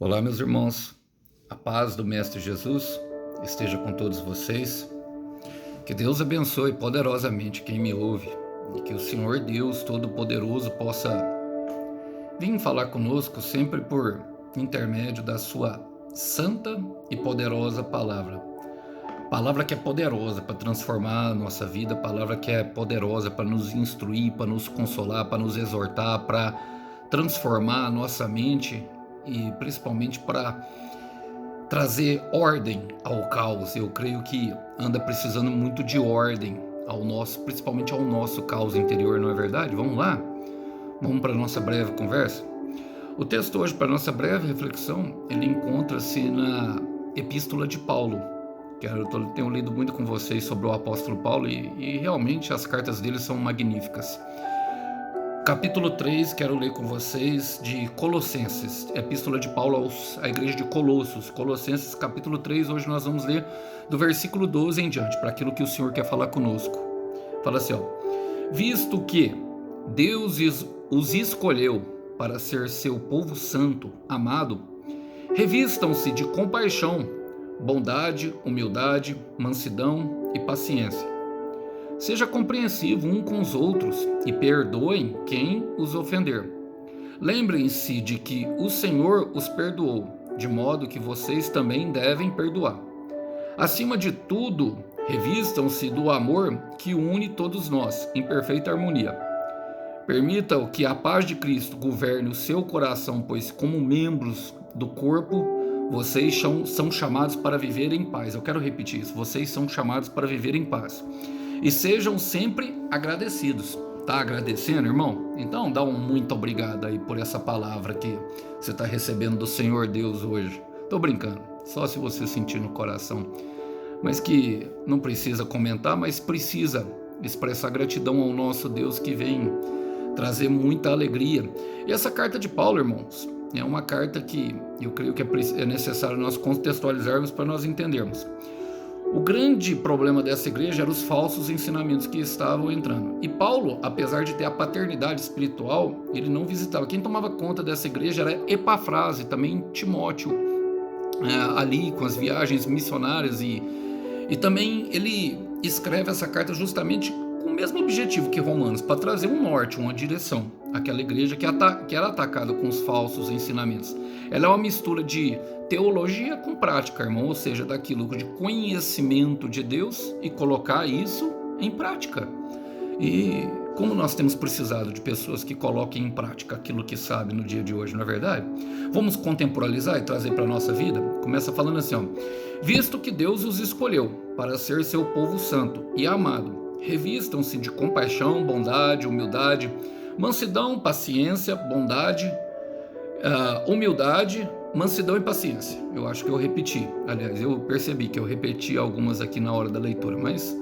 Olá, meus irmãos, a paz do Mestre Jesus esteja com todos vocês. Que Deus abençoe poderosamente quem me ouve e que o Senhor Deus Todo-Poderoso possa vir falar conosco sempre por intermédio da sua santa e poderosa palavra. Palavra que é poderosa para transformar a nossa vida, palavra que é poderosa para nos instruir, para nos consolar, para nos exortar, para transformar a nossa mente e principalmente para trazer ordem ao caos. Eu creio que anda precisando muito de ordem ao nosso, principalmente ao nosso caos interior, não é verdade? Vamos lá? Vamos para a nossa breve conversa? O texto hoje, para a nossa breve reflexão, ele encontra-se na Epístola de Paulo. Eu tenho lido muito com vocês sobre o apóstolo Paulo e realmente as cartas dele são magníficas. Capítulo 3, quero ler com vocês de Colossenses, Epístola de Paulo à igreja de Colossos. Colossenses, capítulo 3, hoje nós vamos ler do versículo 12 em diante, para aquilo que o Senhor quer falar conosco. Fala assim, visto que Deus os escolheu para ser seu povo santo, amado, revistam-se de compaixão, bondade, humildade, mansidão e paciência. Seja compreensivo um com os outros e perdoem quem os ofender. Lembrem-se de que o Senhor os perdoou, de modo que vocês também devem perdoar. Acima de tudo, revistam-se do amor que une todos nós, em perfeita harmonia. Permitam que a paz de Cristo governe o seu coração, pois como membros do corpo, vocês são chamados para viver em paz. Eu quero repetir isso, vocês são chamados para viver em paz. E sejam sempre agradecidos. Tá agradecendo, irmão? Então dá um muito obrigado aí por essa palavra que você está recebendo do Senhor Deus hoje. Tô brincando, só se você sentir no coração. Mas que não precisa comentar, mas precisa expressar gratidão ao nosso Deus que vem trazer muita alegria. E essa carta de Paulo, irmãos, é uma carta que eu creio que é necessário nós contextualizarmos para nós entendermos. O grande problema dessa igreja eram os falsos ensinamentos que estavam entrando. E Paulo, apesar de ter a paternidade espiritual, ele não visitava. Quem tomava conta dessa igreja era Epafrase, também Timóteo, ali com as viagens missionárias. E também ele escreve essa carta justamente com o mesmo objetivo que Romanos, para trazer um norte, uma direção. Aquela igreja que era atacada com os falsos ensinamentos. Ela é uma mistura de teologia com prática, irmão, ou seja, daquilo de conhecimento de Deus e colocar isso em prática. E como nós temos precisado de pessoas que coloquem em prática aquilo que sabem no dia de hoje, não é verdade? Vamos contemporalizar e trazer para a nossa vida? Começa falando assim, visto que Deus os escolheu para ser seu povo santo e amado, revistam-se de compaixão, bondade, humildade, mansidão, paciência, bondade, humildade, mansidão e paciência. Eu acho que eu repeti. Aliás, eu percebi que eu repeti algumas aqui na hora da leitura, mas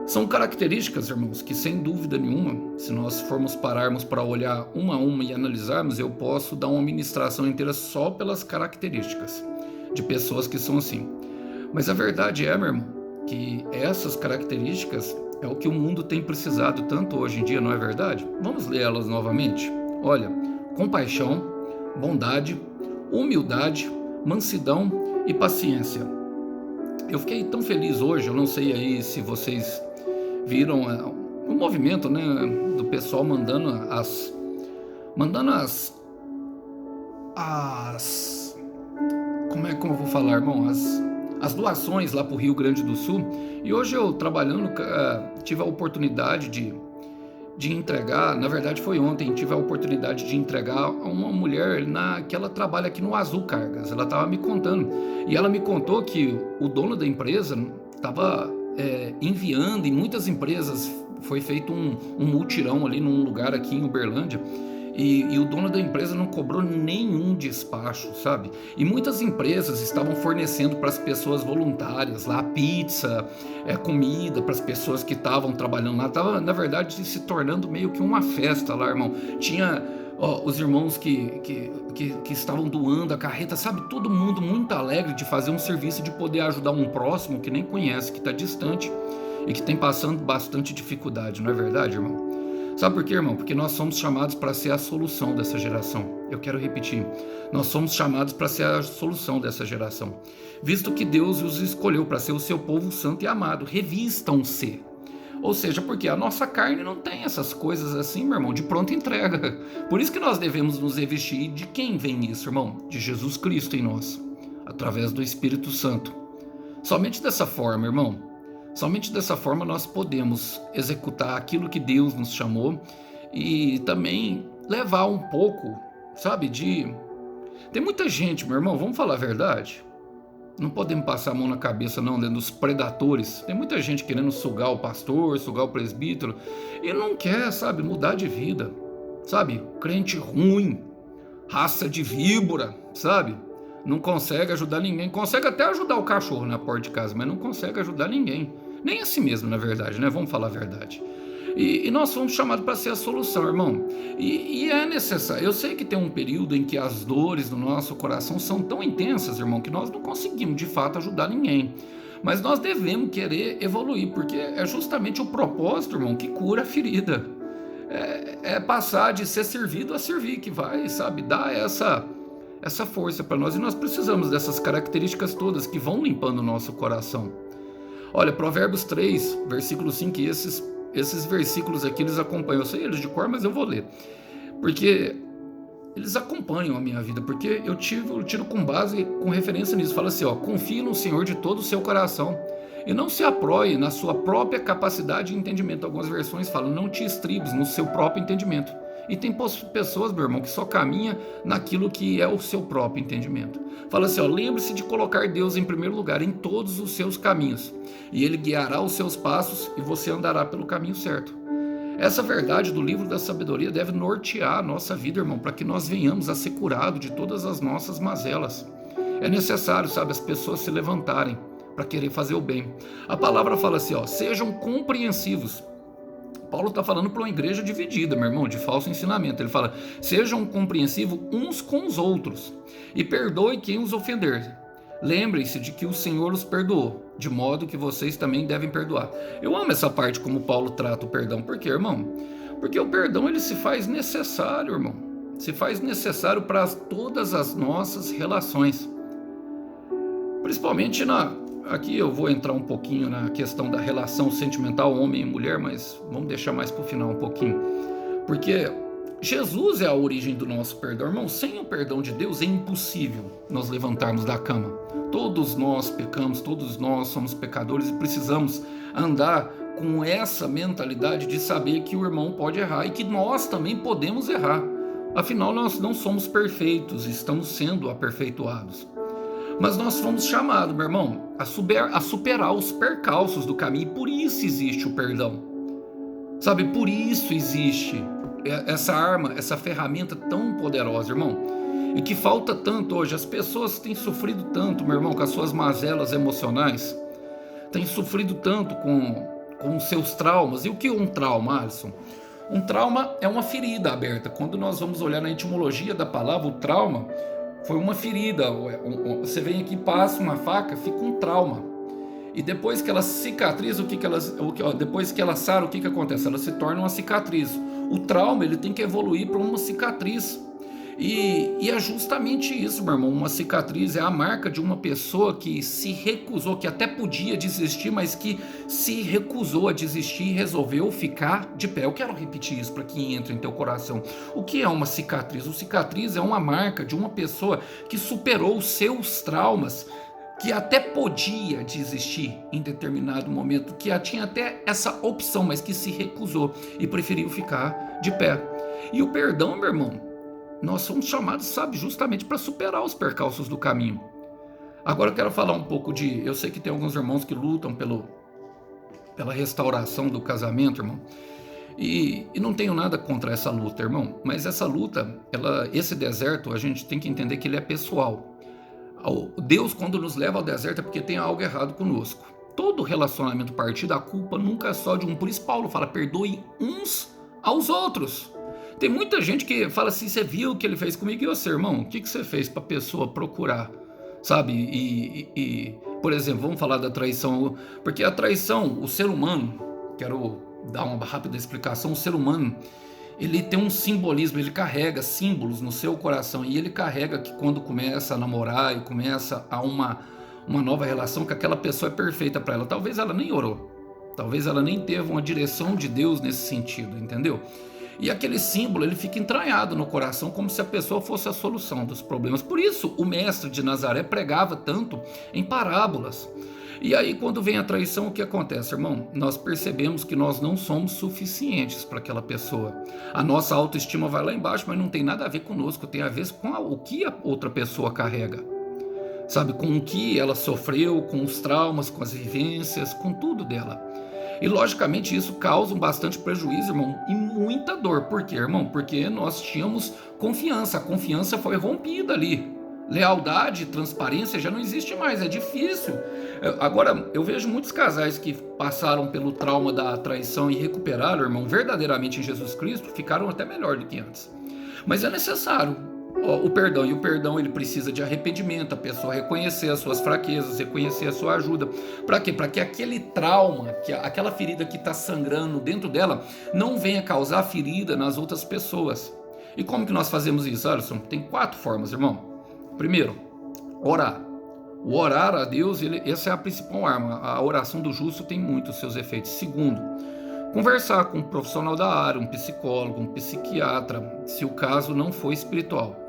são características, irmãos, que sem dúvida nenhuma, se nós formos pararmos para olhar uma a uma e analisarmos, eu posso dar uma ministração inteira só pelas características de pessoas que são assim. Mas a verdade é, meu irmão, que essas características é o que o mundo tem precisado tanto hoje em dia, não é verdade? Vamos ler elas novamente? Olha, compaixão, bondade, humildade, mansidão e paciência. Eu fiquei tão feliz hoje, eu não sei aí se vocês viram o movimento, né, do pessoal mandando como é que eu vou falar, irmão, as doações lá para o Rio Grande do Sul. E hoje eu trabalhando, tive a oportunidade de entregar, na verdade foi ontem, tive a oportunidade de entregar a uma mulher que ela trabalha aqui no Azul Cargas. Ela estava me contando, e ela me contou que o dono da empresa estava enviando, em muitas empresas foi feito um mutirão ali num lugar aqui em Uberlândia, e o dono da empresa não cobrou nenhum despacho, sabe? E muitas empresas estavam fornecendo para as pessoas voluntárias lá pizza, comida para as pessoas que estavam trabalhando lá. Estava, na verdade, se tornando meio que uma festa lá, irmão. Tinha os irmãos que estavam doando a carreta, sabe? Todo mundo muito alegre de fazer um serviço, de poder ajudar um próximo que nem conhece, que está distante e que tem passando bastante dificuldade, não é verdade, irmão? Sabe por quê, irmão? Porque nós somos chamados para ser a solução dessa geração. Eu quero repetir, nós somos chamados para ser a solução dessa geração, visto que Deus os escolheu para ser o seu povo santo e amado. Revistam-se. Ou seja, porque a nossa carne não tem essas coisas assim, meu irmão, de pronta entrega. Por isso que nós devemos nos revestir. De quem vem isso, irmão? De Jesus Cristo em nós, através do Espírito Santo. Somente dessa forma, irmão, somente dessa forma nós podemos executar aquilo que Deus nos chamou e também levar um pouco, sabe, de... Tem muita gente, meu irmão, vamos falar a verdade? Não podemos passar a mão na cabeça não, dentro dos predatores. Tem muita gente querendo sugar o pastor, sugar o presbítero, e não quer, sabe, mudar de vida, sabe? Crente ruim, raça de víbora, sabe? Não consegue ajudar ninguém, consegue até ajudar o cachorro na porta de casa, mas não consegue ajudar ninguém, nem a si mesmo, na verdade, né? Vamos falar a verdade. E nós fomos chamados para ser a solução, irmão. E é necessário. Eu sei que tem um período em que as dores do nosso coração são tão intensas, irmão, que nós não conseguimos de fato ajudar ninguém. Mas nós devemos querer evoluir, porque é justamente o propósito, irmão, que cura a ferida. É passar de ser servido a servir, que vai, sabe, dar essa força para nós. E nós precisamos dessas características todas que vão limpando o nosso coração. Olha, Provérbios 3, versículo 5, e esses versículos aqui, eles acompanham, eu sei eles de cor, mas eu vou ler, porque eles acompanham a minha vida, porque eu tiro com base, com referência nisso. Fala assim, ó: confie no Senhor de todo o seu coração, e não se apoie na sua própria capacidade de entendimento. Algumas versões falam: não te estribes no seu próprio entendimento. E tem pessoas, meu irmão, que só caminha naquilo que é o seu próprio entendimento. Fala assim, ó: lembre-se de colocar Deus em primeiro lugar em todos os seus caminhos, e Ele guiará os seus passos, e você andará pelo caminho certo. Essa verdade do livro da sabedoria deve nortear a nossa vida, irmão, para que nós venhamos a ser curados de todas as nossas mazelas. É necessário, sabe, as pessoas se levantarem para querer fazer o bem. A palavra fala assim, ó: sejam compreensivos. Paulo está falando para uma igreja dividida, meu irmão, de falso ensinamento. Ele fala: sejam compreensivos uns com os outros e perdoe quem os ofender. Lembrem-se de que o Senhor os perdoou, de modo que vocês também devem perdoar. Eu amo essa parte como Paulo trata o perdão. Por quê, irmão? Porque o perdão, ele se faz necessário, irmão. Se faz necessário para todas as nossas relações. Principalmente aqui eu vou entrar um pouquinho na questão da relação sentimental homem e mulher, mas vamos deixar mais para o final um pouquinho. Porque Jesus é a origem do nosso perdão, irmão. Sem o perdão de Deus é impossível nós levantarmos da cama. Todos nós pecamos, todos nós somos pecadores e precisamos andar com essa mentalidade de saber que o irmão pode errar e que nós também podemos errar. Afinal, nós não somos perfeitos, estamos sendo aperfeiçoados. Mas nós fomos chamados, meu irmão, a superar os percalços do caminho, e por isso existe o perdão. Sabe, por isso existe essa arma, essa ferramenta tão poderosa, irmão, e que falta tanto hoje. As pessoas têm sofrido tanto, meu irmão, com as suas mazelas emocionais, têm sofrido tanto com os seus traumas. E o que é um trauma, Alisson? Um trauma é uma ferida aberta. Quando nós vamos olhar na etimologia da palavra, o trauma foi uma ferida. Você vem aqui, passa uma faca, fica um trauma. E depois que ela cicatriza, depois que ela sara, o que acontece? Ela se torna uma cicatriz. O trauma, ele tem que evoluir para uma cicatriz. E é justamente isso, meu irmão. Uma cicatriz é a marca de uma pessoa que se recusou, que até podia desistir, mas que se recusou a desistir e resolveu ficar de pé. Eu quero repetir isso para que entre em teu coração. O que é uma cicatriz? O cicatriz é uma marca de uma pessoa que superou os seus traumas, que até podia desistir em determinado momento, que tinha até essa opção, mas que se recusou e preferiu ficar de pé. E o perdão, meu irmão, nós somos chamados, sabe, justamente para superar os percalços do caminho. Agora eu quero falar um pouco eu sei que tem alguns irmãos que lutam pela restauração do casamento, irmão, e não tenho nada contra essa luta, irmão, mas essa luta, esse deserto, a gente tem que entender que ele é pessoal. Deus, quando nos leva ao deserto, é porque tem algo errado conosco. Todo relacionamento partido, a culpa nunca é só de um. Por isso Paulo fala: perdoe uns aos outros. Tem muita gente que fala assim: você viu o que ele fez comigo? E você, irmão, o que você fez para a pessoa procurar? Sabe? Por exemplo, vamos falar da traição. Porque a traição, o ser humano, quero dar uma rápida explicação, o ser humano, ele tem um simbolismo, ele carrega símbolos no seu coração, e ele carrega que quando começa a namorar e começa a uma nova relação, que aquela pessoa é perfeita para ela. Talvez ela nem orou, talvez ela nem teve uma direção de Deus nesse sentido, entendeu? E aquele símbolo, ele fica entranhado no coração como se a pessoa fosse a solução dos problemas. Por isso o mestre de Nazaré pregava tanto em parábolas. E aí quando vem a traição, o que acontece, irmão? Nós percebemos que nós não somos suficientes para aquela pessoa. A nossa autoestima vai lá embaixo, mas não tem nada a ver conosco, tem a ver com o que a outra pessoa carrega. Sabe, com o que ela sofreu, com os traumas, com as vivências, com tudo dela. E logicamente isso causa um bastante prejuízo, irmão, e muita dor. Por quê, irmão? Porque nós tínhamos confiança, a confiança foi rompida ali. Lealdade, transparência já não existe mais, é difícil. Agora, eu vejo muitos casais que passaram pelo trauma da traição e recuperaram, irmão, verdadeiramente em Jesus Cristo, ficaram até melhor do que antes. Mas é necessário o perdão, e o perdão ele precisa de arrependimento, a pessoa reconhecer as suas fraquezas, reconhecer a sua ajuda. Para quê? Para que aquele trauma, que aquela ferida que está sangrando dentro dela, não venha causar ferida nas outras pessoas. E como que nós fazemos isso, Alisson? Tem 4 formas, irmão. Primeiro, orar. O orar a Deus, essa é a principal arma. A oração do justo tem muitos seus efeitos. Segundo, conversar com um profissional da área, um psicólogo, um psiquiatra, se o caso não for espiritual.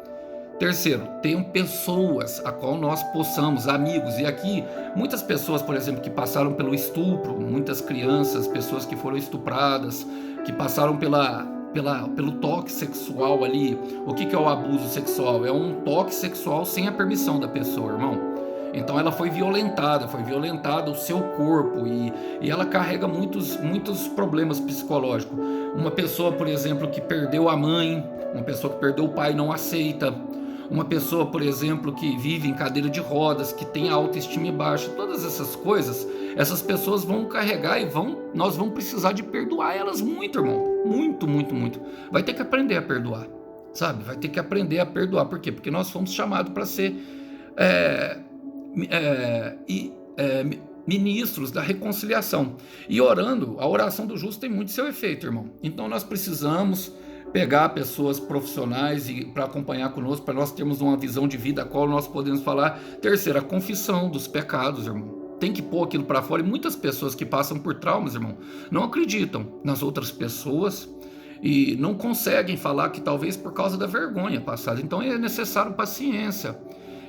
Terceiro, tenham pessoas a qual nós possamos, amigos, e aqui muitas pessoas, por exemplo, que passaram pelo estupro, muitas crianças, pessoas que foram estupradas, que passaram pelo toque sexual ali. O que é o abuso sexual? É um toque sexual sem a permissão da pessoa, irmão. Então ela foi violentada o seu corpo, e ela carrega muitos problemas psicológicos. Uma pessoa, por exemplo, que perdeu a mãe, uma pessoa que perdeu o pai não aceita, uma pessoa, por exemplo, que vive em cadeira de rodas, que tem a autoestima baixa, todas essas coisas, essas pessoas vão carregar e nós vamos precisar de perdoar elas muito, irmão, muito. Vai ter que aprender a perdoar, sabe? Vai ter que aprender a perdoar. Por quê? Porque nós fomos chamados para ser ministros da reconciliação. E orando, a oração do justo tem muito seu efeito, irmão. Então nós precisamos pegar pessoas profissionais para acompanhar conosco, para nós termos uma visão de vida a qual nós podemos falar. Terceiro, a confissão dos pecados, irmão. Tem que pôr aquilo para fora. E muitas pessoas que passam por traumas, irmão, não acreditam nas outras pessoas e não conseguem falar, que talvez por causa da vergonha passada. Então é necessário paciência.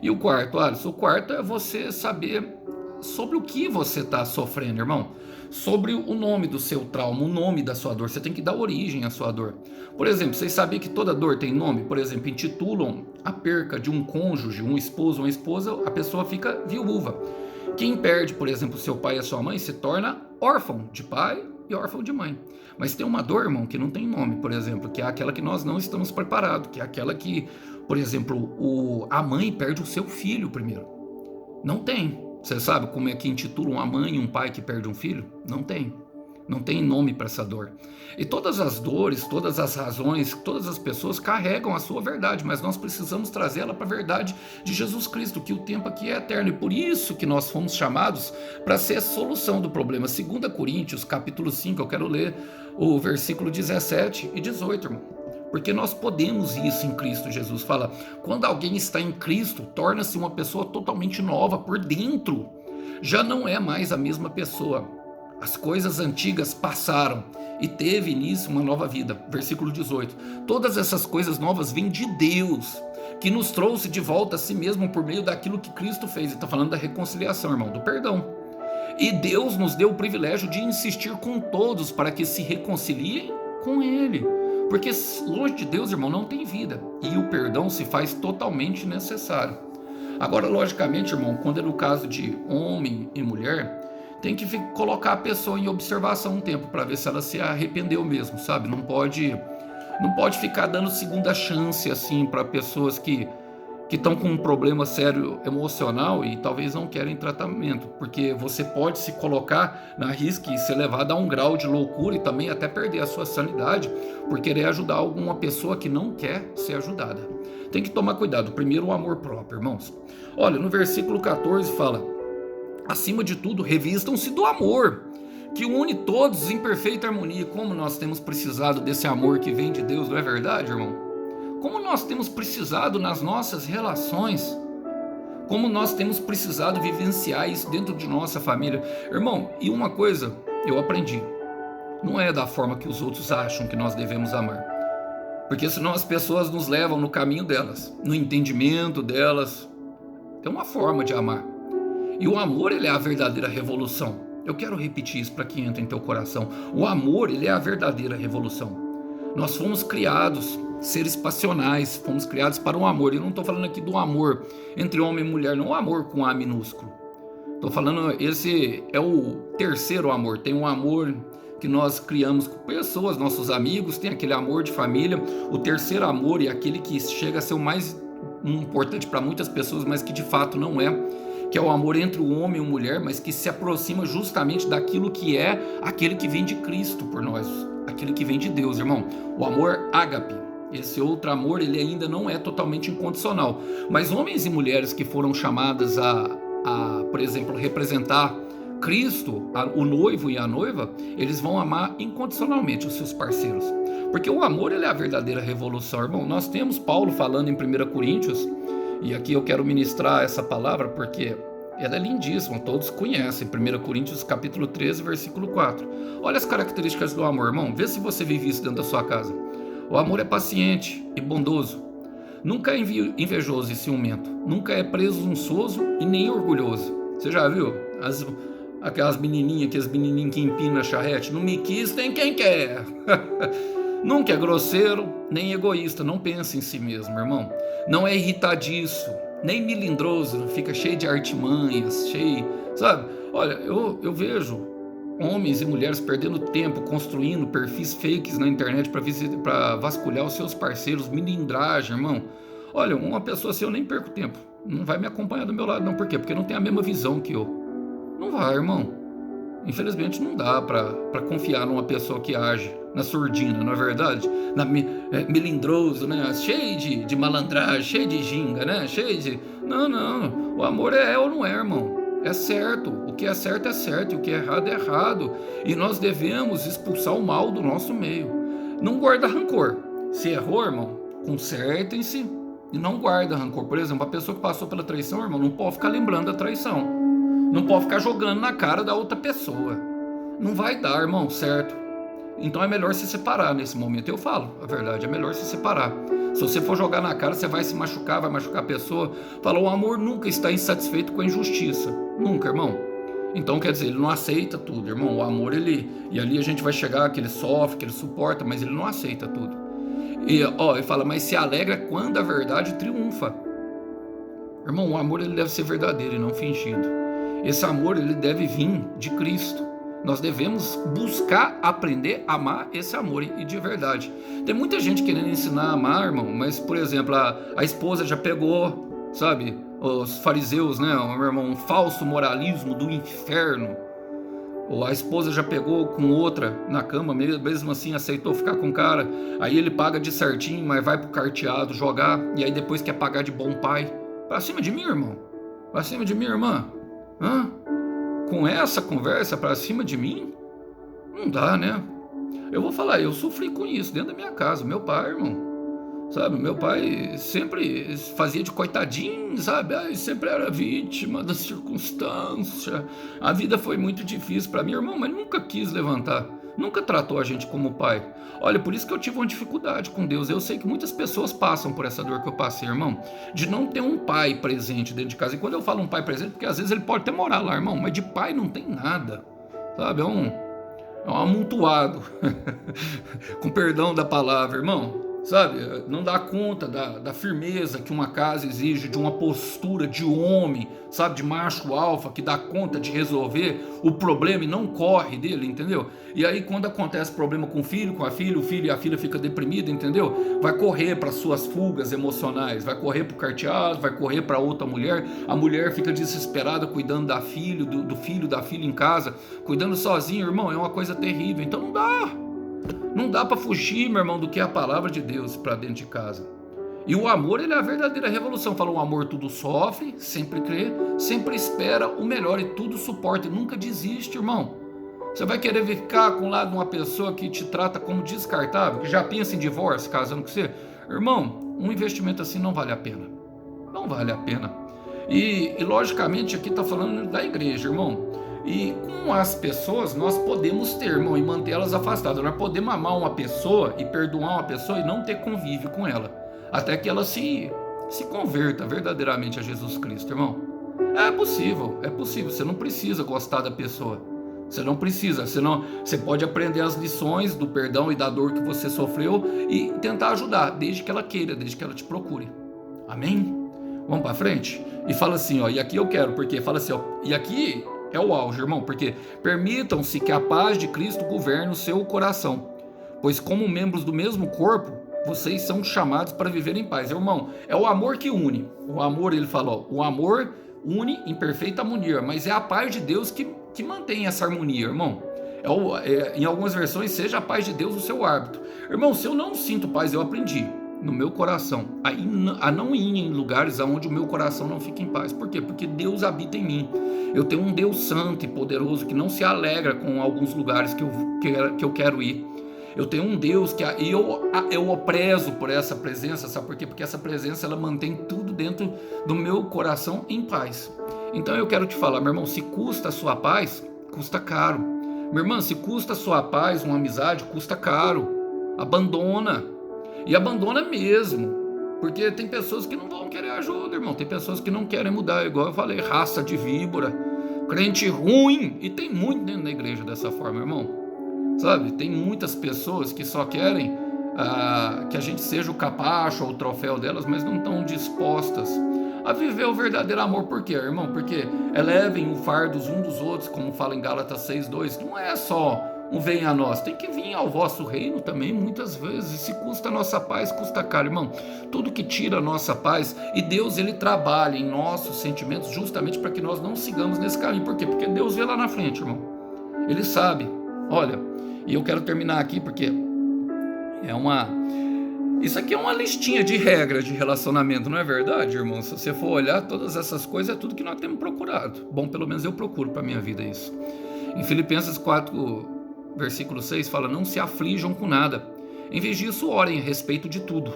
E o quarto, Alisson, o quarto é você saber sobre o que você está sofrendo, irmão. Sobre o nome do seu trauma, o nome da sua dor. Você tem que dar origem à sua dor. Por exemplo, vocês sabiam que toda dor tem nome? Por exemplo, intitulam a perca de um cônjuge, um esposo, uma esposa, a pessoa fica viúva. Quem perde, por exemplo, seu pai e a sua mãe se torna órfão de pai e órfão de mãe. Mas tem uma dor, irmão, que não tem nome, por exemplo, que é aquela que nós não estamos preparados, que é aquela que, por exemplo, a mãe perde o seu filho primeiro. Não tem. Você sabe como é que intitulam uma mãe e um pai que perde um filho? Não tem. Não tem nome para essa dor. E todas as dores, todas as razões, todas as pessoas carregam a sua verdade, mas nós precisamos trazê-la para a verdade de Jesus Cristo, que o tempo aqui é eterno. E por isso que nós fomos chamados para ser a solução do problema. 2 Coríntios, capítulo 5, eu quero ler o versículo 17 e 18, irmão. Porque nós podemos isso em Cristo. Jesus fala, quando alguém está em Cristo, torna-se uma pessoa totalmente nova por dentro. Já não é mais a mesma pessoa. As coisas antigas passaram e teve início uma nova vida. Versículo 18. Todas essas coisas novas vêm de Deus, que nos trouxe de volta a si mesmo por meio daquilo que Cristo fez. Ele está falando da reconciliação, irmão, do perdão. E Deus nos deu o privilégio de insistir com todos para que se reconciliem com Ele. Porque longe de Deus, irmão, não tem vida. E o perdão se faz totalmente necessário. Agora, logicamente, irmão, quando é no caso de homem e mulher, tem que colocar a pessoa em observação um tempo para ver se ela se arrependeu mesmo, sabe? Não pode ficar dando segunda chance assim para pessoas que estão com um problema sério emocional e talvez não querem tratamento, porque você pode se colocar na risca e ser levado a um grau de loucura e também até perder a sua sanidade por querer ajudar alguma pessoa que não quer ser ajudada. Tem que tomar cuidado. Primeiro, o amor próprio, irmãos. Olha, no versículo 14 fala: acima de tudo, revistam-se do amor, que une todos em perfeita harmonia. Como nós temos precisado desse amor que vem de Deus, não é verdade, irmão? Como nós temos precisado nas nossas relações, como nós temos precisado vivenciar isso dentro de nossa família. Irmão, e uma coisa eu aprendi, não é da forma que os outros acham que nós devemos amar, porque senão as pessoas nos levam no caminho delas, no entendimento delas. Tem uma forma de amar, e o amor, ele é a verdadeira revolução. Eu quero repetir isso para que entre em teu coração. O amor, ele é a verdadeira revolução. Nós fomos criados seres passionais, fomos criados para um amor. Eu não estou falando aqui do amor entre homem e mulher, não o amor com A minúsculo. Estou falando, esse é o terceiro amor. Tem um amor que nós criamos com pessoas, nossos amigos, tem aquele amor de família. O terceiro amor é aquele que chega a ser o mais importante para muitas pessoas, mas que de fato não é, que é o amor entre o homem e a mulher, mas que se aproxima justamente daquilo que é aquele que vem de Cristo por nós, aquele que vem de Deus, irmão. O amor ágape. Esse outro amor, ele ainda não é totalmente incondicional, mas homens e mulheres que foram chamadas a por exemplo, representar Cristo, o noivo e a noiva, eles vão amar incondicionalmente os seus parceiros, porque o amor, ele é a verdadeira revolução, irmão. Nós temos Paulo falando em 1 Coríntios, e aqui eu quero ministrar essa palavra porque ela é lindíssima, todos conhecem, 1 Coríntios capítulo 13, versículo 4. Olha as características do amor, irmão, vê se você vive isso dentro da sua casa. O amor é paciente e bondoso, nunca é invejoso e ciumento, nunca é presunçoso e nem orgulhoso. Você já viu aquelas menininhas que empinam a charrete? Não me quis, tem quem quer. Nunca é grosseiro nem egoísta, não pensa em si mesmo, irmão. Não é irritadiço, nem melindroso, fica cheio de artimanhas, sabe? Olha, eu vejo homens e mulheres perdendo tempo construindo perfis fakes na internet para vasculhar os seus parceiros, melindragem, irmão. Olha, uma pessoa assim eu nem perco tempo, não vai me acompanhar do meu lado, não. Por quê? Porque não tem a mesma visão que eu. Não vai, irmão. Infelizmente não dá para confiar numa pessoa que age na surdina, não é verdade? Melindroso, né? Cheio de malandragem, cheio de ginga, né? Cheio de... Não. O amor é ou não é, irmão. É certo. O que é certo e o que é errado é errado. E nós devemos expulsar o mal do nosso meio. Não guarda rancor. Se errou, irmão, consertem-se e não guarda rancor. Por exemplo, a pessoa que passou pela traição, irmão, não pode ficar lembrando da traição. Não pode ficar jogando na cara da outra pessoa. Não vai dar, irmão, certo? Então é melhor se separar nesse momento. Eu falo a verdade, é melhor se separar. Se você for jogar na cara, você vai se machucar, vai machucar a pessoa. Fala, o amor nunca está insatisfeito com a injustiça. Nunca, irmão. Então, quer dizer, ele não aceita tudo, irmão. O amor, ele... E ali a gente vai chegar que ele sofre, que ele suporta, mas ele não aceita tudo. E, ele fala, mas se alegra quando a verdade triunfa. Irmão, o amor, ele deve ser verdadeiro e não fingido. Esse amor, ele deve vir de Cristo. Nós devemos buscar aprender a amar esse amor e de verdade. Tem muita gente querendo ensinar a amar, irmão, mas, por exemplo, a esposa já pegou, sabe, os fariseus, né, meu irmão, um falso moralismo do inferno. Ou a esposa já pegou com outra na cama, mesmo assim aceitou ficar com o cara. Aí ele paga de certinho, mas vai pro carteado jogar, e aí depois quer pagar de bom pai. Pra cima de mim, irmão. Pra cima de mim, irmã. Com essa conversa pra cima de mim, não dá, né? Eu vou falar, eu sofri com isso dentro da minha casa. Meu pai, irmão, sabe? Meu pai sempre fazia de coitadinho, sabe? Sempre era vítima da circunstância. A vida foi muito difícil pra mim, irmão, mas nunca quis levantar. Nunca tratou a gente como pai. Olha, por isso que eu tive uma dificuldade com Deus. Eu sei que muitas pessoas passam por essa dor que eu passei, irmão, de não ter um pai presente dentro de casa. E quando eu falo um pai presente, porque às vezes ele pode até morar lá, irmão, mas de pai não tem nada, sabe? É um amontoado, com perdão da palavra, irmão. Sabe, não dá conta da firmeza que uma casa exige, de uma postura de homem, sabe, de macho alfa, que dá conta de resolver o problema e não corre dele, entendeu? E aí quando acontece problema com o filho o filho e a filha fica deprimida, entendeu? Vai correr para suas fugas emocionais, vai correr para o carteado, vai correr para outra mulher, a mulher fica desesperada cuidando do filho, da filha em casa, cuidando sozinho, irmão, é uma coisa terrível, então não dá. Não dá para fugir, meu irmão, do que é a palavra de Deus para dentro de casa. E o amor, ele é a verdadeira revolução. Fala, o amor tudo sofre, sempre crê, sempre espera o melhor e tudo suporta e nunca desiste, irmão. Você vai querer ficar com o lado de uma pessoa que te trata como descartável, que já pensa em divórcio, casando com você? Irmão, um investimento assim não vale a pena. Não vale a pena. E logicamente aqui está falando da igreja, irmão. E com as pessoas nós podemos ter, irmão, e mantê-las afastadas. Nós podemos amar uma pessoa e perdoar uma pessoa e não ter convívio com ela, até que ela se converta verdadeiramente a Jesus Cristo, irmão. É possível. Você não precisa gostar da pessoa. Você não precisa, senão você pode aprender as lições do perdão e da dor que você sofreu e tentar ajudar, desde que ela queira, desde que ela te procure. Amém? Vamos para frente? E fala assim, ó, e aqui eu quero, porque fala assim, ó, e aqui é o auge, irmão, porque permitam-se que a paz de Cristo governe o seu coração, pois como membros do mesmo corpo, vocês são chamados para viver em paz. Irmão, é o amor que une. O amor, ele fala, ó, o amor une em perfeita harmonia, mas é a paz de Deus que mantém essa harmonia, irmão. Em algumas versões, seja a paz de Deus o seu árbitro. Irmão, se eu não sinto paz, eu aprendi no meu coração a não ir em lugares onde o meu coração não fica em paz. Por quê? Porque Deus habita em mim. Eu tenho um Deus santo e poderoso que não se alegra com alguns lugares que eu quero ir. Eu tenho um Deus que eu o prezo por essa presença, sabe por quê? Porque essa presença ela mantém tudo dentro do meu coração em paz. Então eu quero te falar, meu irmão, se custa a sua paz, custa caro. Minha irmã, se custa a sua paz, uma amizade, custa caro. Abandona. E abandona mesmo. Porque tem pessoas que não vão querer ajuda, irmão. Tem pessoas que não querem mudar, igual eu falei, raça de víbora, crente ruim. E tem muito dentro da igreja dessa forma, irmão. Sabe, tem muitas pessoas que só querem que a gente seja o capacho ou o troféu delas, mas não estão dispostas a viver o verdadeiro amor. Por quê, irmão? Porque elevem o fardo uns dos outros, como fala em Gálatas 6:2. Não é só um vem a nós, tem que vir ao vosso reino também, muitas vezes. E se custa a nossa paz, custa caro, irmão. Tudo que tira a nossa paz, e Deus, ele trabalha em nossos sentimentos justamente para que nós não sigamos nesse caminho. Por quê? Porque Deus vê lá na frente, irmão. Ele sabe. Olha, e eu quero terminar aqui porque isso aqui é uma listinha de regras de relacionamento, não é verdade, irmão? Se você for olhar, todas essas coisas é tudo que nós temos procurado. Bom, pelo menos eu procuro para a minha vida isso. Em Filipenses 4, versículo 6, fala, não se aflijam com nada. Em vez disso, orem a respeito de tudo.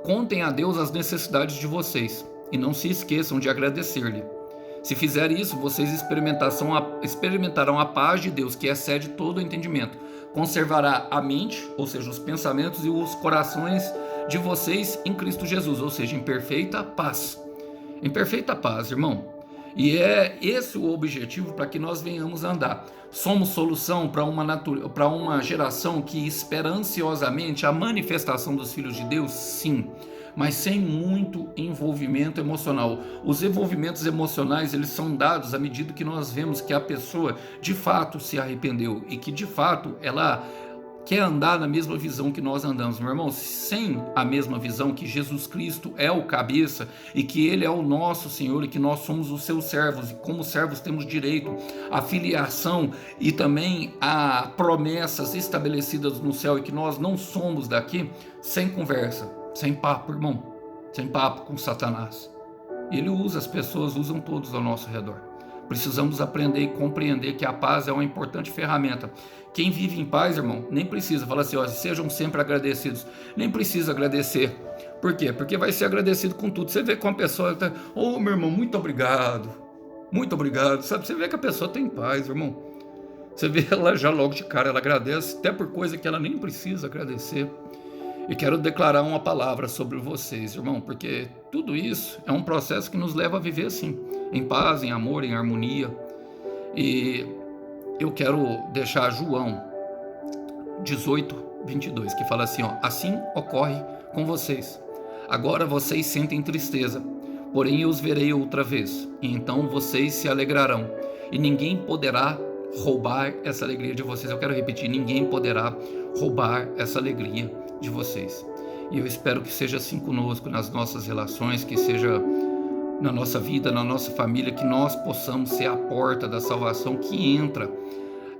Contem a Deus as necessidades de vocês e não se esqueçam de agradecer-lhe. Se fizerem isso, vocês experimentarão a paz de Deus, que excede todo o entendimento. Conservará a mente, ou seja, os pensamentos e os corações de vocês em Cristo Jesus, ou seja, em perfeita paz. Em perfeita paz, irmão. E é esse o objetivo para que nós venhamos andar. Somos solução para uma geração que espera ansiosamente a manifestação dos filhos de Deus? Sim. Mas sem muito envolvimento emocional. Os envolvimentos emocionais, eles são dados à medida que nós vemos que a pessoa de fato se arrependeu e que de fato ela quer andar na mesma visão que nós andamos, meu irmão. Sem a mesma visão que Jesus Cristo é o cabeça e que Ele é o nosso Senhor e que nós somos os seus servos, e como servos temos direito à filiação e também a promessas estabelecidas no céu e que nós não somos daqui, sem conversa, sem papo, irmão, sem papo com Satanás. Ele usa, as pessoas usam todos ao nosso redor. Precisamos aprender e compreender que a paz é uma importante ferramenta. Quem vive em paz, irmão, nem precisa falar assim, ó, sejam sempre agradecidos. Nem precisa agradecer. Por quê? Porque vai ser agradecido com tudo. Você vê com a pessoa, tá, ô, meu irmão, muito obrigado. Muito obrigado. Sabe, você vê que a pessoa tem paz, irmão. Você vê ela já logo de cara, ela agradece até por coisa que ela nem precisa agradecer. E quero declarar uma palavra sobre vocês, irmão, porque tudo isso é um processo que nos leva a viver assim, em paz, em amor, em harmonia. E eu quero deixar João 18:22, que fala assim, ó, assim ocorre com vocês. Agora vocês sentem tristeza, porém eu os verei outra vez, e então vocês se alegrarão, e ninguém poderá roubar essa alegria de vocês. Eu quero repetir, ninguém poderá roubar essa alegria de vocês. E eu espero que seja assim conosco nas nossas relações, que seja na nossa vida, na nossa família, que nós possamos ser a porta da salvação que entra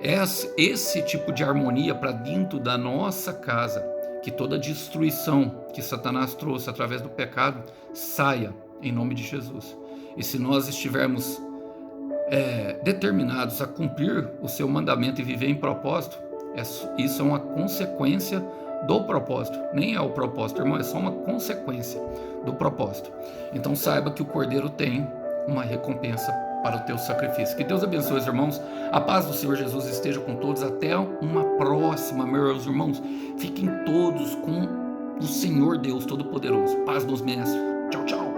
esse tipo de harmonia para dentro da nossa casa, que toda destruição que Satanás trouxe através do pecado saia em nome de Jesus. E se nós estivermos determinados a cumprir o seu mandamento e viver em propósito, isso é uma consequência do propósito. Nem é o propósito, irmão, é só uma consequência do propósito. Então saiba que o Cordeiro tem uma recompensa para o teu sacrifício. Que Deus abençoe os irmãos. A paz do Senhor Jesus esteja com todos. Até uma próxima, meus irmãos. Fiquem todos com o Senhor Deus Todo-Poderoso. Paz dos mestres. Tchau, tchau.